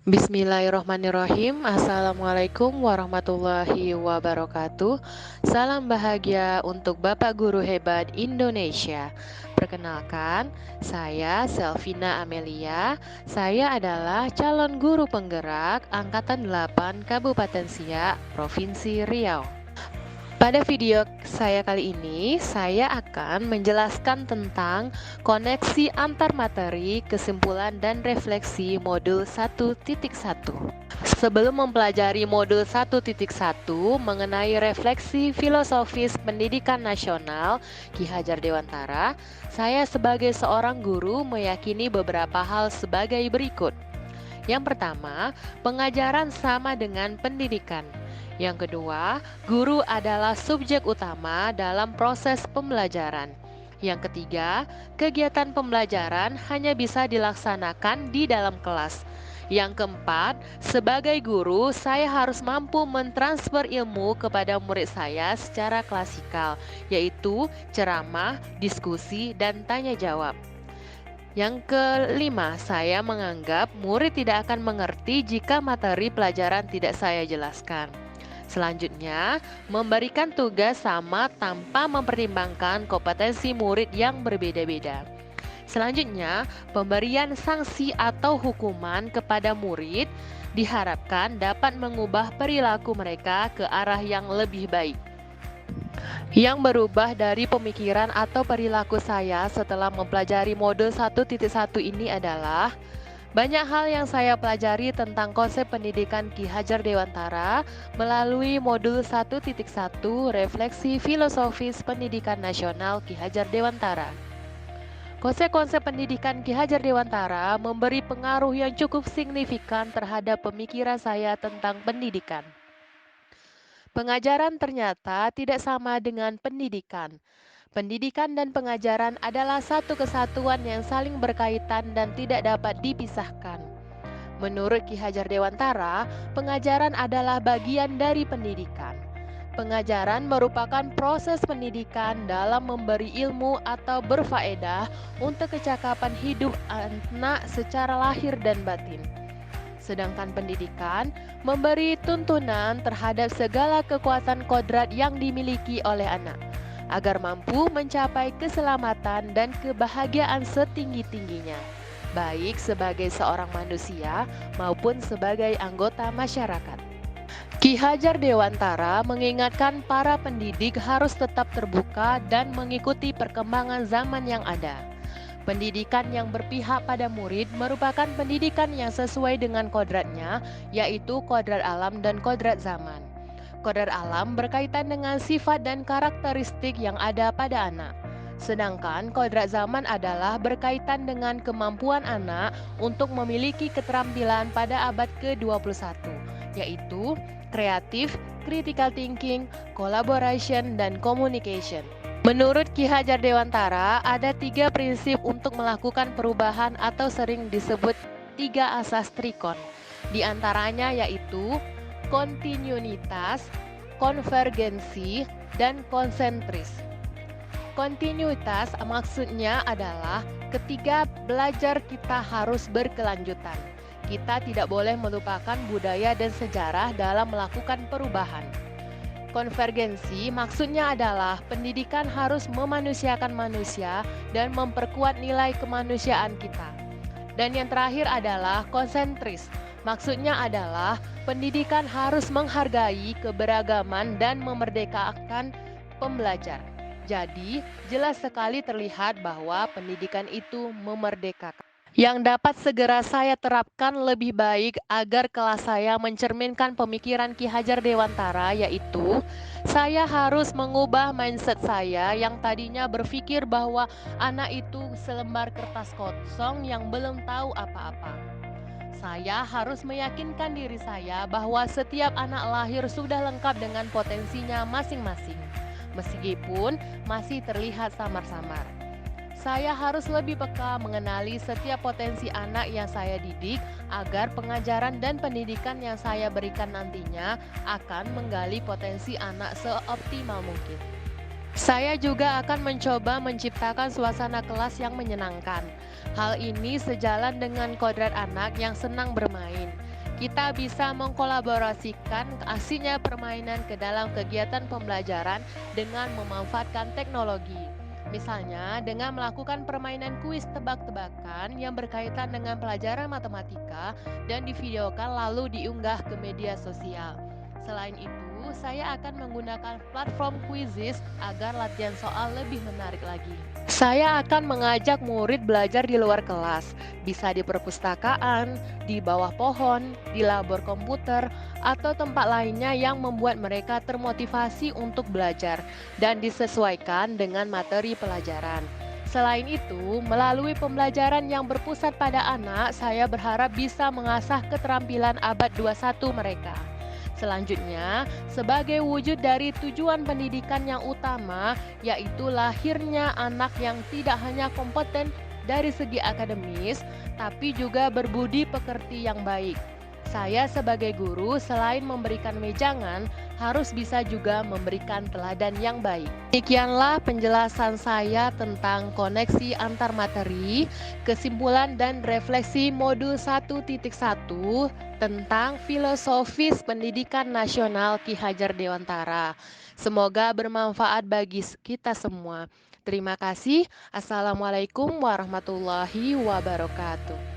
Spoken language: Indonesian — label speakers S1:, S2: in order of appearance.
S1: Bismillahirrohmanirrohim. Assalamualaikum warahmatullahi wabarakatuh. Salam bahagia untuk Bapak Guru Hebat Indonesia. Perkenalkan, saya Selvina Amelia. Saya adalah calon guru penggerak Angkatan 8 Kabupaten Siak, Provinsi Riau. Pada video saya kali ini, saya akan menjelaskan tentang koneksi antar materi, kesimpulan, dan refleksi modul 1.1. Sebelum mempelajari modul 1.1 mengenai refleksi filosofis pendidikan nasional Ki Hajar Dewantara, saya sebagai seorang guru meyakini beberapa hal sebagai berikut. Yang pertama, pengajaran sama dengan pendidikan. Yang kedua, guru adalah subjek utama dalam proses pembelajaran. Yang ketiga, kegiatan pembelajaran hanya bisa dilaksanakan di dalam kelas. Yang keempat, sebagai guru, saya harus mampu mentransfer ilmu kepada murid saya secara klasikal, yaitu ceramah, diskusi, dan tanya jawab. Yang kelima, saya menganggap murid tidak akan mengerti jika materi pelajaran tidak saya jelaskan. Selanjutnya, memberikan tugas sama tanpa mempertimbangkan kompetensi murid yang berbeda-beda. Selanjutnya, pemberian sanksi atau hukuman kepada murid diharapkan dapat mengubah perilaku mereka ke arah yang lebih baik. Yang berubah dari pemikiran atau perilaku saya setelah mempelajari modul 1.1 ini adalah banyak hal yang saya pelajari tentang konsep pendidikan Ki Hajar Dewantara melalui modul 1.1 refleksi filosofis pendidikan nasional Ki Hajar Dewantara. Konsep-konsep pendidikan Ki Hajar Dewantara memberi pengaruh yang cukup signifikan terhadap pemikiran saya tentang pendidikan. Pengajaran ternyata tidak sama dengan pendidikan. Pendidikan dan pengajaran adalah satu kesatuan yang saling berkaitan dan tidak dapat dipisahkan. Menurut Ki Hajar Dewantara, pengajaran adalah bagian dari pendidikan. Pengajaran merupakan proses pendidikan dalam memberi ilmu atau berfaedah untuk kecakapan hidup anak secara lahir dan batin. Sedangkan pendidikan memberi tuntunan terhadap segala kekuatan kodrat yang dimiliki oleh anak, agar mampu mencapai keselamatan dan kebahagiaan setinggi-tingginya, baik sebagai seorang manusia maupun sebagai anggota masyarakat. Ki Hajar Dewantara mengingatkan para pendidik harus tetap terbuka dan mengikuti perkembangan zaman yang ada. Pendidikan yang berpihak pada murid merupakan pendidikan yang sesuai dengan kodratnya, yaitu kodrat alam dan kodrat zaman. Kodrat alam berkaitan dengan sifat dan karakteristik yang ada pada anak. Sedangkan kodrat zaman adalah berkaitan dengan kemampuan anak untuk memiliki keterampilan pada abad ke-21, yaitu kreatif, critical thinking, collaboration, dan communication. Menurut Ki Hajar Dewantara, ada 3 prinsip untuk melakukan perubahan atau sering disebut 3 asas trikon. Di antaranya yaitu kontinuitas, konvergensi, dan konsentris. Kontinuitas maksudnya adalah ketika belajar kita harus berkelanjutan. Kita tidak boleh melupakan budaya dan sejarah dalam melakukan perubahan. Konvergensi maksudnya adalah pendidikan harus memanusiakan manusia dan memperkuat nilai kemanusiaan kita. Dan yang terakhir adalah konsentris. Maksudnya adalah pendidikan harus menghargai keberagaman dan memerdekakan pembelajar. Jadi, jelas sekali terlihat bahwa pendidikan itu memerdekakan. Yang dapat segera saya terapkan lebih baik agar kelas saya mencerminkan pemikiran Ki Hajar Dewantara, yaitu saya harus mengubah mindset saya yang tadinya berpikir bahwa anak itu selembar kertas kosong yang belum tahu apa-apa. Saya harus meyakinkan diri saya bahwa setiap anak lahir sudah lengkap dengan potensinya masing-masing, meskipun masih terlihat samar-samar. Saya harus lebih peka mengenali setiap potensi anak yang saya didik agar pengajaran dan pendidikan yang saya berikan nantinya akan menggali potensi anak seoptimal mungkin. Saya juga akan mencoba menciptakan suasana kelas yang menyenangkan. Hal ini sejalan dengan kodrat anak yang senang bermain. Kita bisa mengkolaborasikan aslinya permainan ke dalam kegiatan pembelajaran dengan memanfaatkan teknologi. Misalnya, dengan melakukan permainan kuis tebak-tebakan yang berkaitan dengan pelajaran matematika dan divideokan lalu diunggah ke media sosial. Selain itu, saya akan menggunakan platform Quizizz agar latihan soal lebih menarik lagi. Saya akan mengajak murid belajar di luar kelas, bisa di perpustakaan, di bawah pohon, di labor komputer, atau tempat lainnya yang membuat mereka termotivasi untuk belajar dan disesuaikan dengan materi pelajaran. Selain itu, melalui pembelajaran yang berpusat pada anak, saya berharap bisa mengasah keterampilan abad 21 mereka. Selanjutnya, sebagai wujud dari tujuan pendidikan yang utama, yaitu lahirnya anak yang tidak hanya kompeten dari segi akademis, tapi juga berbudi pekerti yang baik. Saya sebagai guru, selain memberikan wejangan, harus bisa juga memberikan teladan yang baik. Demikianlah penjelasan saya tentang koneksi antar materi, kesimpulan dan refleksi modul 1.1 tentang filosofis pendidikan nasional Ki Hajar Dewantara. Semoga bermanfaat bagi kita semua. Terima kasih. Assalamualaikum warahmatullahi wabarakatuh.